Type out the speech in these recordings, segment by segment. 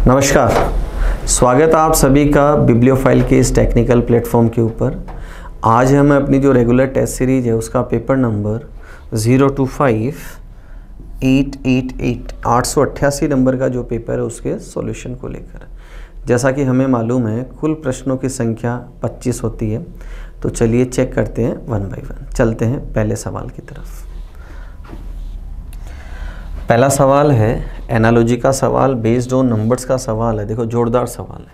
नमस्कार, स्वागत है आप सभी का बिब्लियोफाइल के इस टेक्निकल प्लेटफॉर्म के ऊपर। आज हम अपनी जो रेगुलर टेस्ट सीरीज है उसका पेपर नंबर 025-888 नंबर का जो पेपर है उसके सॉल्यूशन को लेकर। जैसा कि हमें मालूम है कुल प्रश्नों की संख्या 25 होती है, तो चलिए चेक करते हैं वन बाय वन। चलते हैं पहले सवाल की तरफ। पहला सवाल है एनालॉजी का सवाल, बेस्ड ऑन नंबर्स का सवाल है। देखो जोरदार सवाल है।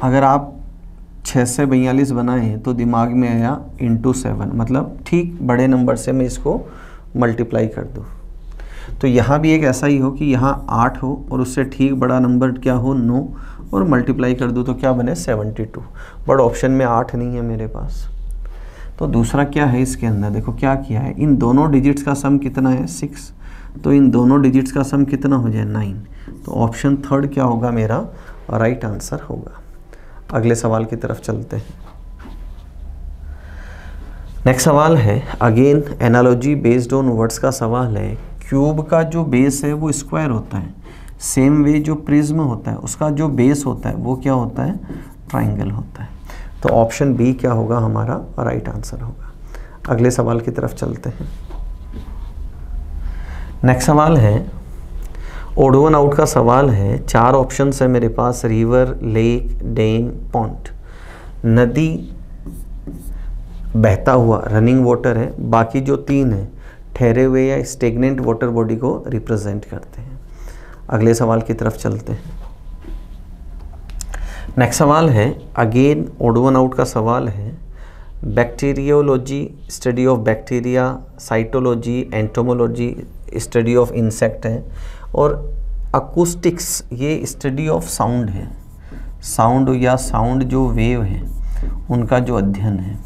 अगर आप 6 से 42 बनाएं तो दिमाग में आया इंटू 7, मतलब ठीक बड़े नंबर से मैं इसको मल्टीप्लाई कर दूं। तो यहाँ भी एक ऐसा ही हो कि यहाँ 8 हो और उससे ठीक बड़ा नंबर क्या हो 9, और मल्टीप्लाई कर दूं तो क्या बने 72। बट ऑप्शन में 8 नहीं है मेरे पास। तो दूसरा क्या है इसके अंदर, देखो क्या किया है, इन दोनों डिजिट्स का सम कितना है 6, तो इन दोनों डिजिट्स का सम कितना हो जाए 9। तो ऑप्शन थर्ड क्या होगा मेरा राइट आंसर होगा। अगले सवाल की तरफ चलते हैं। नेक्स्ट सवाल है again analogy based on words का सवाल है। क्यूब का जो बेस है वो स्क्वायर होता है, सेम वे जो प्रिज्म होता है उसका जो बेस होता है वो क्या होता है ट्राइंगल होता है। तो ऑप्शन बी क्या होगा हमारा राइट आंसर होगा। अगले सवाल की तरफ चलते हैं। नेक्स्ट सवाल है ओड वन आउट का सवाल है। 4 ऑप्शंस है मेरे पास, रिवर, लेक, डैम, पॉन्ड। नदी, बहता हुआ, रनिंग वाटर है। बाकी जो 3 है ठहरे हुए या स्टेगनेंट वाटर बॉडी को रिप्रेजेंट करते हैं। अगले सवाल की तरफ चलते हैं। नेक्स्ट सवाल है अगेन ओड वन आउट का सवाल है। Bacteriology study of bacteria, cytology entomology study of insect है, और अकूस्टिक्स ये स्टडी ऑफ साउंड है। साउंड या साउंड जो वेव है उनका जो अध्ययन है।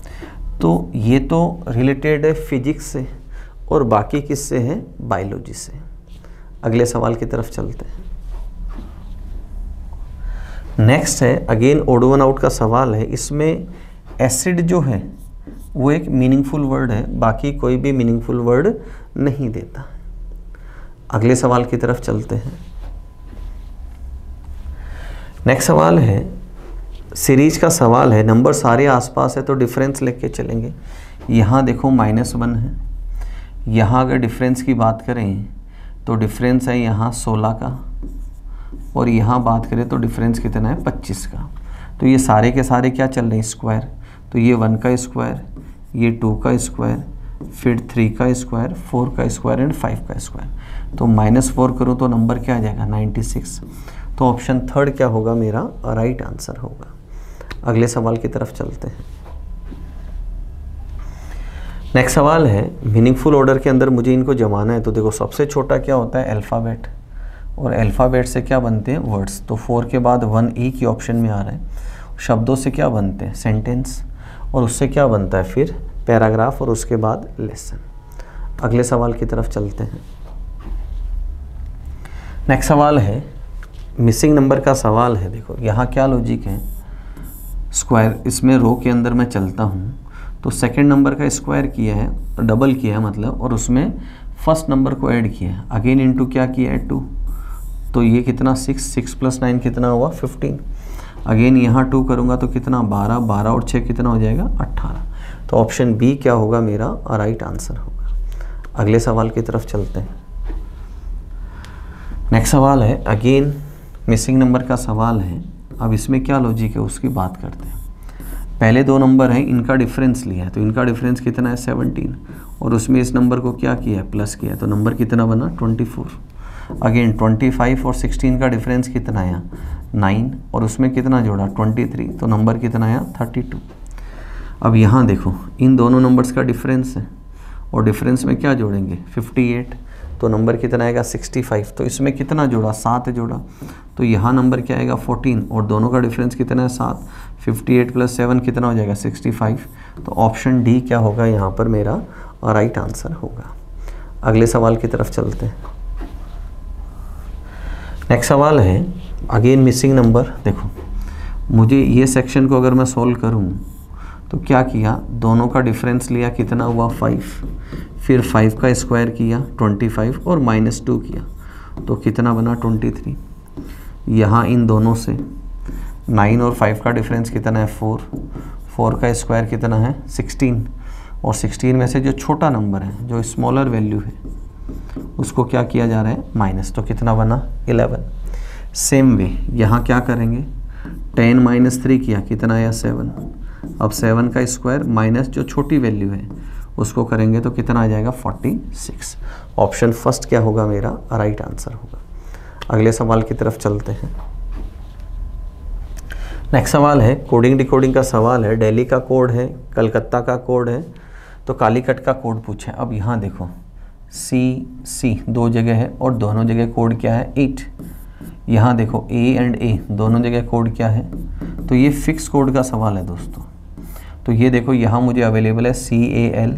तो ये तो रिलेटेड है फिजिक्स से, और बाकी किससे है बायोलॉजी से। अगले सवाल की तरफ चलते हैं। नेक्स्ट है अगेन ओड वन आउट का सवाल है। इसमें एसिड जो है वो एक मीनिंगफुल वर्ड है, बाकी कोई भी मीनिंगफुल वर्ड नहीं देता। अगले सवाल की तरफ चलते हैं। नेक्स्ट सवाल है सीरीज का सवाल है। नंबर सारे आसपास है तो डिफरेंस लेके चलेंगे। यहाँ देखो -1 है। यहाँ अगर डिफरेंस की बात करें तो डिफरेंस है यहाँ 16 का, और यहाँ बात करें तो डिफरेंस कितना है 25 का। तो ये सारे के सारे क्या चल रहे हैं स्क्वायर। तो ये 1 का स्क्वायर, ये 2 का स्क्वायर, फिर 3 का स्क्वायर, 4 का स्क्वायर एंड 5 का स्क्वायर। तो -4 करूँ तो नंबर क्या आ जाएगा 96। तो ऑप्शन थर्ड क्या होगा मेरा राइट आंसर होगा। अगले सवाल की तरफ चलते हैं। नेक्स्ट सवाल है मीनिंगफुल ऑर्डर के अंदर मुझे इनको जमाना है। तो देखो सबसे छोटा क्या होता है अल्फ़ाबेट, और अल्फ़ाबेट से क्या बनते हैं वर्ड्स। तो 4 के बाद 1 ई की ऑप्शन में आ रहा है। शब्दों से क्या बनते हैं सेंटेंस, और उससे क्या बनता है फिर पैराग्राफ, और उसके बाद लेसन। अगले सवाल की तरफ चलते हैं। नेक्स्ट सवाल है मिसिंग नंबर का सवाल है। देखो यहाँ क्या लॉजिक है, स्क्वायर, इसमें रो के अंदर मैं चलता हूँ तो सेकंड नंबर का स्क्वायर किया है, डबल किया है मतलब, और उसमें फर्स्ट नंबर को ऐड किया है, अगेन इनटू क्या किया है 2। तो ये कितना 6 + 9 कितना हुआ 15। अगेन यहाँ 2 करूँगा तो कितना 12 और 6 कितना हो जाएगा 18। तो ऑप्शन बी क्या होगा मेरा राइट आंसर होगा। अगले सवाल की तरफ चलते हैं। नेक्स्ट सवाल है अगेन मिसिंग नंबर का सवाल है। अब इसमें क्या लॉजिक है उसकी बात करते हैं। पहले 2 नंबर हैं, इनका डिफरेंस लिया है, तो इनका डिफरेंस कितना है 17, और उसमें इस नंबर को क्या किया है प्लस किया है, तो नंबर कितना बना 24। अगेन 25 और 16 का डिफरेंस कितना आया 9, और उसमें कितना जोड़ा 23, तो नंबर कितना आया 32। अब यहाँ देखो इन दोनों नंबर्स का डिफरेंस है, और डिफरेंस में क्या जोड़ेंगे 58, तो नंबर कितना आएगा 65। तो इसमें कितना जोड़ा 7 जोड़ा, तो यहाँ नंबर क्या आएगा 14, और दोनों का डिफरेंस कितना है 7। 58 + 7 कितना हो जाएगा 65। तो ऑप्शन डी क्या होगा यहाँ पर मेरा राइट आंसर होगा। अगले सवाल की तरफ चलते हैं। नेक्स्ट सवाल है अगेन मिसिंग नंबर। देखो मुझे ये सेक्शन को अगर मैं सॉल्व करूँ तो क्या किया, दोनों का डिफरेंस लिया, कितना हुआ 5, फिर 5 का स्क्वायर किया 25 और -2 किया तो कितना बना 23। यहाँ इन दोनों से 9 और 5 का डिफरेंस कितना है 4, 4 का स्क्वायर कितना है 16, और 16 में से जो छोटा नंबर है, जो स्मॉलर वैल्यू है, उसको क्या किया जा रहा है माइनस, तो कितना बना 11। सेम वे यहाँ क्या करेंगे, 10 माइनस 3 किया, कितना आया 7। अब 7 का स्क्वायर माइनस जो छोटी वैल्यू है उसको करेंगे तो कितना आ जाएगा 46। ऑप्शन फर्स्ट क्या होगा मेरा राइट आंसर होगा। अगले सवाल की तरफ चलते हैं। नेक्स्ट सवाल है कोडिंग डिकोडिंग का सवाल है। दिल्ली का कोड है, कलकत्ता का कोड है, तो कालीकट का कोड पूछा है। अब यहाँ देखो C दो जगह है और दोनों जगह कोड क्या है 8। यहाँ देखो A एंड A दोनों जगह कोड क्या है, तो ये फिक्स कोड का सवाल है दोस्तों। तो ये देखो यहाँ मुझे अवेलेबल है CAL,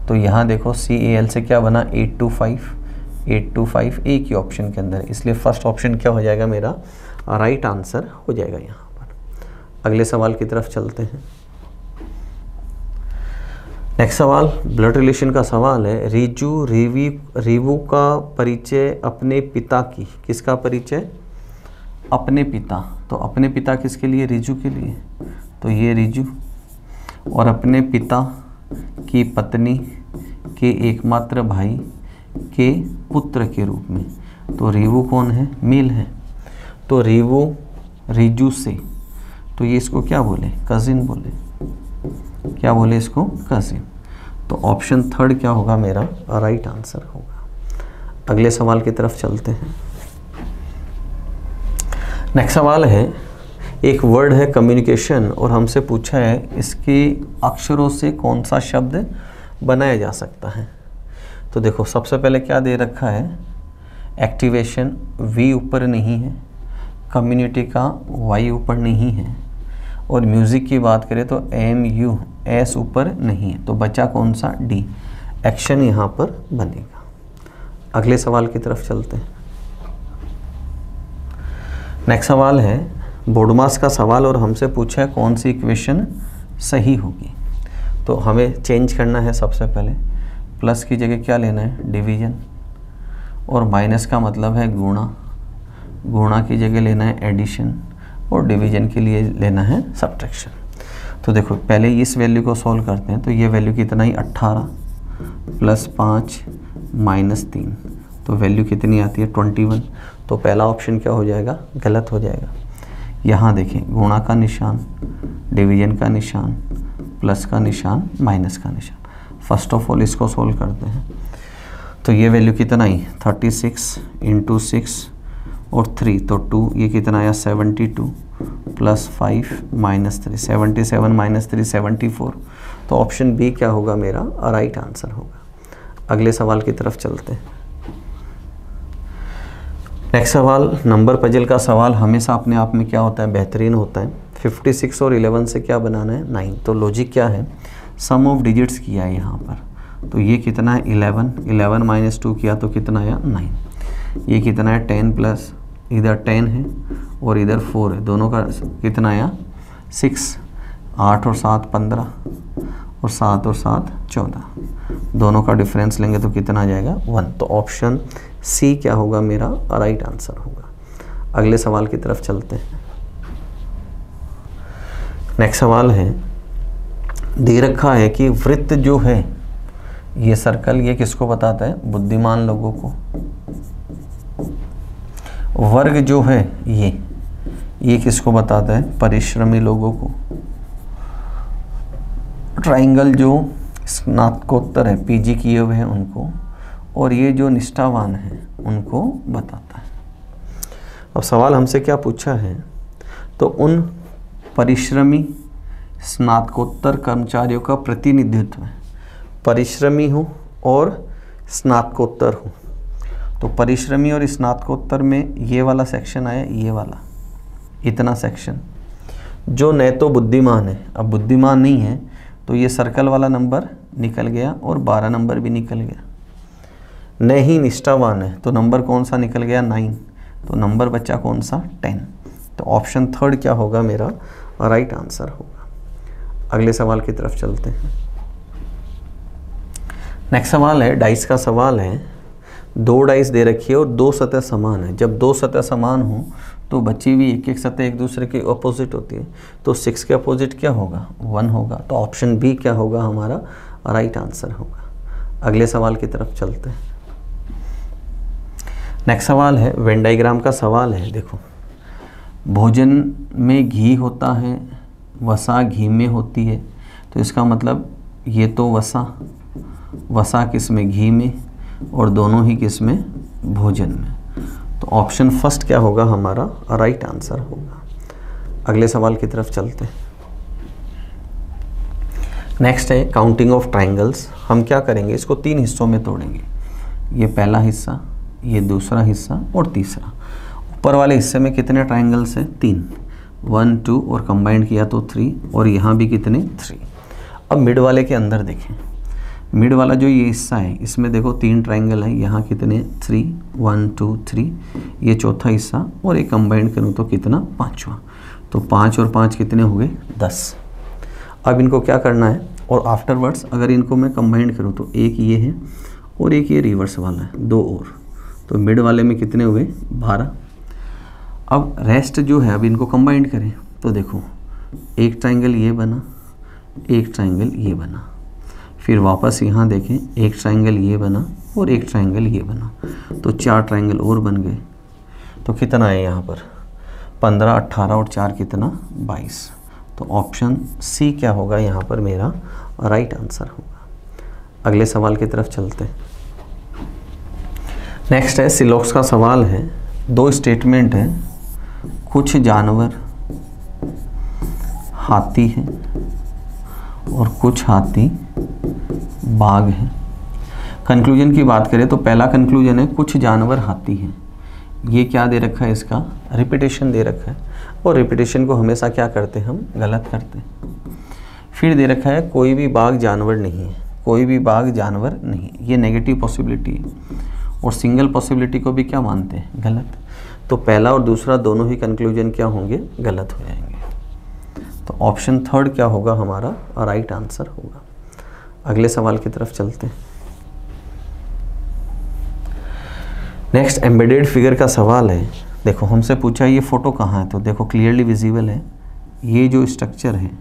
तो यहाँ देखो CAL से क्या बना 825 एक ही ऑप्शन के अंदर, इसलिए फर्स्ट ऑप्शन क्या हो जाएगा मेरा राइट आंसर हो जाएगा यहाँ पर। अगले सवाल की तरफ चलते हैं। नेक्स्ट सवाल ब्लड रिलेशन का सवाल है। रीवू का परिचय अपने पिता की, किसका परिचय अपने पिता, तो अपने पिता किसके लिए रिजू के लिए, तो ये रिजू, और अपने पिता की पत्नी के एकमात्र भाई के पुत्र के रूप में, तो रीवू कौन है मेल है, तो रिजू से, तो ये इसको क्या बोले कजिन बोले, क्या बोले इसको कजिन, तो ऑप्शन थर्ड क्या होगा मेरा राइट आंसर होगा। अगले सवाल की तरफ चलते हैं। नेक्स्ट सवाल है, एक वर्ड है कम्युनिकेशन और हमसे पूछा है इसके अक्षरों से कौन सा शब्द बनाया जा सकता है। तो देखो सबसे पहले क्या दे रखा है, एक्टिवेशन V ऊपर नहीं है, कम्युनिटी का Y ऊपर नहीं है, और म्यूज़िक की बात करें तो MU S ऊपर नहीं है, तो बचा कौन सा D, एक्शन यहाँ पर बनेगा। अगले सवाल की तरफ चलते हैं। नेक्स्ट सवाल है बोडमास का सवाल और हमसे पूछा है कौन सी इक्वेशन सही होगी। तो हमें चेंज करना है, सबसे पहले प्लस की जगह क्या लेना है डिवीजन, और माइनस का मतलब है गुणा, गुणा की जगह लेना है एडिशन, और डिवीजन के लिए लेना है सब्ट्रैक्शन। तो देखो पहले इस वैल्यू को सॉल्व करते हैं, तो ये वैल्यू कितना ही 18 + 5 - 3, तो वैल्यू कितनी आती है 21। तो पहला ऑप्शन क्या हो जाएगा गलत हो जाएगा। यहाँ देखें गुणा का निशान, डिवीजन का निशान, प्लस का निशान, माइनस का निशान। फर्स्ट ऑफ ऑल इसको सॉल्व करते हैं, तो ये वैल्यू कितना ही 36 × 6 और 3, तो 2, ये कितना आया 72 + 5 - 3, 77 - 3 74। तो ऑप्शन बी क्या होगा मेरा राइट आंसर होगा। अगले सवाल की तरफ चलते हैं। नेक्स्ट सवाल नंबर पजल का सवाल हमेशा अपने आप में क्या होता है बेहतरीन होता है। 56 और 11 से क्या बनाना है 9, तो लॉजिक क्या है सम ऑफ डिजिट्स किया है यहाँ पर, तो ये कितना है 11 - 2 किया तो कितना आया 9, ये कितना है 10 प्लस इधर 10 है और इधर 4 है, दोनों का कितना आया 6, 8 और 7 15, और 7 और 7 14, दोनों का डिफरेंस लेंगे तो कितना आ जाएगा 1। तो ऑप्शन सी क्या होगा मेरा राइट आंसर होगा। अगले सवाल की तरफ चलते हैं। नेक्स्ट सवाल है, दे रखा है कि वृत्त जो है ये सर्कल, ये किसको बताता है बुद्धिमान लोगों को। वर्ग जो है ये किसको बताता है परिश्रमी लोगों को। ट्राइंगल जो स्नातकोत्तर है पीजी किए हुए हैं उनको, और ये जो निष्ठावान है उनको बताता है। अब सवाल हमसे क्या पूछा है, तो उन परिश्रमी स्नातकोत्तर कर्मचारियों का प्रतिनिधित्व है, परिश्रमी हो और स्नातकोत्तर हो। तो परिश्रमी और स्नातकोत्तर में ये वाला सेक्शन आया, ये वाला इतना सेक्शन, जो न तो बुद्धिमान है, अब बुद्धिमान नहीं है तो ये सर्कल वाला नंबर निकल गया और 12 नंबर भी निकल गया। न ही निष्ठावान है तो नंबर कौन सा निकल गया 9, तो नंबर बचा कौन सा 10। तो ऑप्शन थर्ड क्या होगा मेरा राइट आंसर होगा। अगले सवाल की तरफ चलते हैं। नेक्स्ट सवाल है डाइस का सवाल है। 2 डाइस दे रखी है और 2 सतह समान है। जब 2 सतह समान हो तो बची हुई एक एक सतह एक दूसरे के अपोजिट होती है, तो 6 के अपोजिट क्या होगा, 1 होगा। तो ऑप्शन बी क्या होगा हमारा राइट आंसर होगा। अगले सवाल की तरफ चलते हैं। नेक्स्ट सवाल है, वेन डायग्राम का सवाल है। देखो, भोजन में घी होता है, वसा घी में होती है, तो इसका मतलब ये तो वसा किस में, घी में, और दोनों ही किस में, भोजन में। तो ऑप्शन फर्स्ट क्या होगा हमारा राइट आंसर होगा। अगले सवाल की तरफ चलते हैं। नेक्स्ट है काउंटिंग ऑफ ट्राइंगल्स। हम क्या करेंगे, इसको 3 हिस्सों में तोड़ेंगे। ये पहला हिस्सा, ये दूसरा हिस्सा और तीसरा। ऊपर वाले हिस्से में कितने ट्राइंगल्स हैं, 3, 1 2 और कंबाइंड किया तो 3, और यहाँ भी कितने, 3। अब मिड वाले के अंदर देखें, मिड वाला जो ये हिस्सा है इसमें देखो 3 ट्राइंगल है, यहाँ कितने, 3, 1 2 3, ये चौथा हिस्सा, और एक कंबाइंड करूँ तो कितना, 5वां। तो 5 और 5 कितने हो गए, 10। अब इनको क्या करना है, और आफ्टरवर्ड्स अगर इनको मैं कंबाइंड करूँ तो एक ये है और एक ये रिवर्स वाला है, 2 और, तो मिड वाले में कितने हुए, 12। अब रेस्ट जो है, अब इनको कंबाइंड करें तो देखो एक ट्राइंगल ये बना, एक ट्राइंगल ये बना, फिर वापस यहाँ देखें एक ट्राइंगल ये बना और एक ट्राइंगल ये बना, तो 4 ट्राइंगल और बन गए। तो कितना है यहाँ पर, 15, 18 और 4 कितना, 22। तो ऑप्शन सी क्या होगा यहाँ पर मेरा राइट आंसर होगा। अगले सवाल की तरफ चलते हैं। नेक्स्ट है सिलॉक्स का सवाल है। 2 स्टेटमेंट है, कुछ जानवर हाथी हैं और कुछ हाथी बाघ हैं। कंक्लूजन की बात करें तो पहला कंक्लूजन है कुछ जानवर हाथी हैं। ये क्या दे रखा है, इसका रिपीटेशन दे रखा है, और रिपीटेशन को हमेशा क्या करते हैं, हम गलत करते हैं। फिर दे रखा है कोई भी बाघ जानवर नहीं है, कोई भी बाघ जानवर नहीं, ये नेगेटिव पॉसिबिलिटी है, और सिंगल पॉसिबिलिटी को भी क्या मानते हैं, गलत। तो पहला और दूसरा दोनों ही कंक्लूजन क्या होंगे, गलत हो जाएंगे। तो ऑप्शन थर्ड क्या होगा हमारा राइट आंसर होगा। अगले सवाल की तरफ चलते हैं। नेक्स्ट एम्बेडेड फिगर का सवाल है। देखो हमसे पूछा ये फोटो कहाँ है, तो देखो क्लियरली विजिबल है। ये जो स्ट्रक्चर है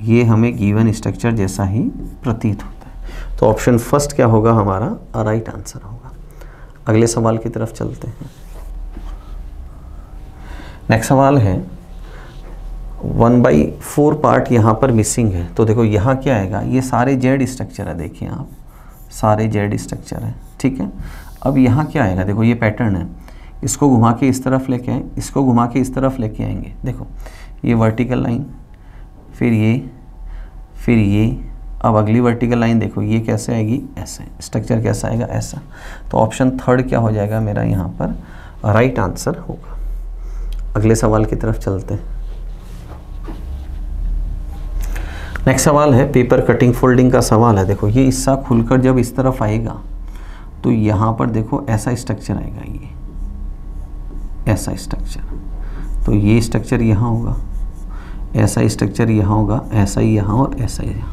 ये हमें गिवन स्ट्रक्चर जैसा ही प्रतीत होता है। तो ऑप्शन फर्स्ट क्या होगा हमारा राइट आंसर होगा। अगले सवाल की तरफ चलते हैं। नेक्स्ट सवाल है 1/4 पार्ट यहाँ पर मिसिंग है। तो देखो यहाँ क्या आएगा, ये सारे जेड स्ट्रक्चर है, देखिए आप सारे जेड स्ट्रक्चर है, ठीक है। अब यहाँ क्या आएगा, देखो ये पैटर्न है, इसको घुमा के इस तरफ लेके आए, इसको घुमा के इस तरफ लेके आएंगे। देखो ये वर्टिकल लाइन, फिर ये, अब अगली वर्टिकल लाइन देखो ये कैसे आएगी, ऐसे। स्ट्रक्चर कैसा आएगा, ऐसा। तो ऑप्शन थर्ड क्या हो जाएगा मेरा यहाँ पर राइट आंसर होगा। अगले सवाल की तरफ चलते हैं। नेक्स्ट सवाल है पेपर कटिंग फोल्डिंग का सवाल है। देखो ये हिस्सा खुलकर जब इस तरफ आएगा तो यहाँ पर देखो ऐसा स्ट्रक्चर आएगा, ये ऐसा स्ट्रक्चर। तो ये स्ट्रक्चर यहाँ होगा, ऐसा स्ट्रक्चर यहाँ होगा, ऐसा ही यहाँ और ऐसा ही यहाँ।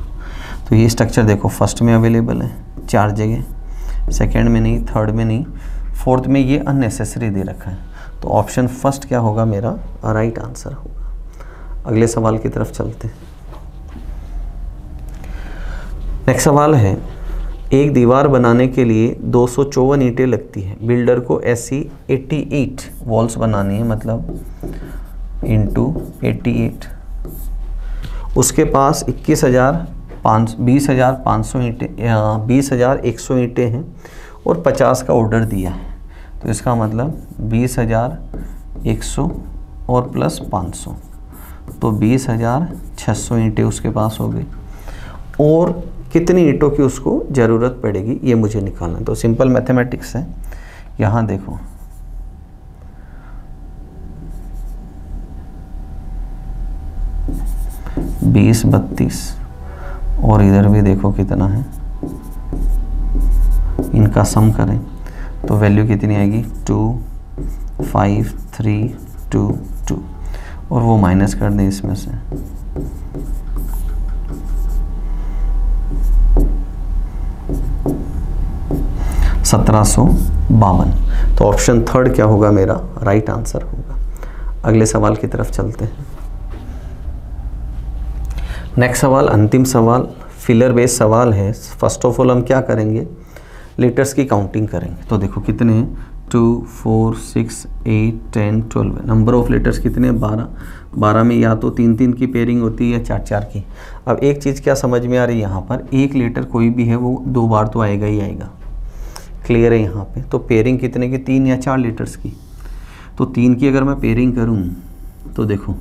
तो ये स्ट्रक्चर देखो फर्स्ट में अवेलेबल है 4 जगह, सेकंड में नहीं, थर्ड में नहीं, फोर्थ में ये अननेसेसरी दे रखा है। तो ऑप्शन फर्स्ट क्या होगा मेरा राइट आंसर होगा। अगले सवाल की तरफ चलते हैं। नेक्स्ट सवाल है एक दीवार बनाने के लिए 254 ईंटें लगती हैं। बिल्डर को ऐसी 88 वॉल्स बनानी है, मतलब इंटू 88। उसके पास 20,500 ईंटें 20,100 ईंटें हैं और 50 का ऑर्डर दिया है। तो इसका मतलब 20,100 और प्लस 500, तो 20,600 ईंटें उसके पास हो गई। और कितनी ईंटों की उसको ज़रूरत पड़ेगी ये मुझे निकालना है। तो सिंपल मैथमेटिक्स है। यहाँ देखो 20, 32 और इधर भी देखो कितना है, इनका सम करें तो वैल्यू कितनी आएगी 2, 5, 3, 2, 2 और वो माइनस कर दें इसमें से। तो ऑप्शन थर्ड क्या होगा मेरा राइट आंसर होगा। अगले सवाल की तरफ चलते हैं। नेक्स्ट सवाल, अंतिम सवाल, फिलर बेस्ड सवाल है। फर्स्ट ऑफ ऑल हम क्या करेंगे, लेटर्स की काउंटिंग करेंगे। तो देखो कितने हैं, 2 4 6 8 10 12। नंबर ऑफ लेटर्स कितने हैं, 12। 12 में या तो 3-3 की पेयरिंग होती है या 4-4 की। अब एक चीज़ क्या समझ में आ रही है, यहाँ पर एक लेटर कोई भी है वो 2 बार तो आएगा ही आएगा। क्लियर है यहाँ पे। तो पेयरिंग कितने की, 3 या 4 लेटर्स की। तो 3 की अगर मैं पेयरिंग करूँ तो देखो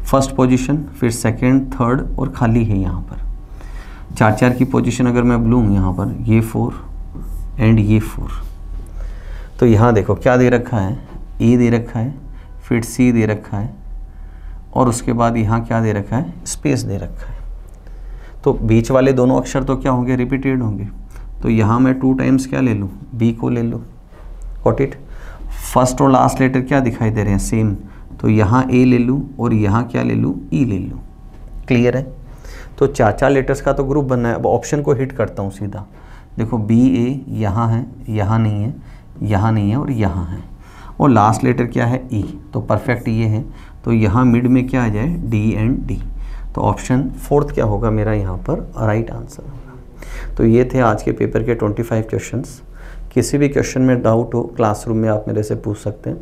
फर्स्ट पोजीशन, फिर सेकंड, थर्ड और खाली है यहाँ पर। 4-4 की पोजीशन अगर मैं लूँ यहाँ पर, ये 4 एंड ये 4। तो यहाँ देखो क्या दे रखा है, ए दे रखा है, फिर सी दे रखा है और उसके बाद यहाँ क्या दे रखा है, स्पेस दे रखा है। तो बीच वाले दोनों अक्षर तो क्या होंगे, रिपीटेड होंगे। तो यहाँ मैं 2 टाइम्स क्या ले लूँ, बी को ले लूँ। Got it. फर्स्ट और लास्ट लेटर क्या दिखाई दे रहे हैं, सेम। तो यहाँ ए ले लूँ और यहाँ क्या ले लूँ, ई ले लूँ। क्लियर है। तो 4-4 लेटर्स का तो ग्रुप बनना है। अब ऑप्शन को हिट करता हूँ सीधा। देखो बी ए यहाँ है, यहाँ नहीं है, यहाँ नहीं है और यहाँ है, और लास्ट लेटर क्या है, ई। तो परफेक्ट ये है। तो यहाँ मिड में क्या आ जाए, डी एंड डी। तो ऑप्शन 4 क्या होगा मेरा यहाँ पर राइट आंसर होगा। तो ये थे आज के पेपर के 25 क्वेश्चंस। किसी भी क्वेश्चन में डाउट हो क्लासरूम में आप मेरे से पूछ सकते हैं।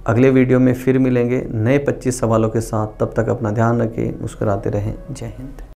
अगले वीडियो में फिर मिलेंगे नए 25 सवालों के साथ। तब तक अपना ध्यान रखें, मुस्कुराते रहें। जय हिंद।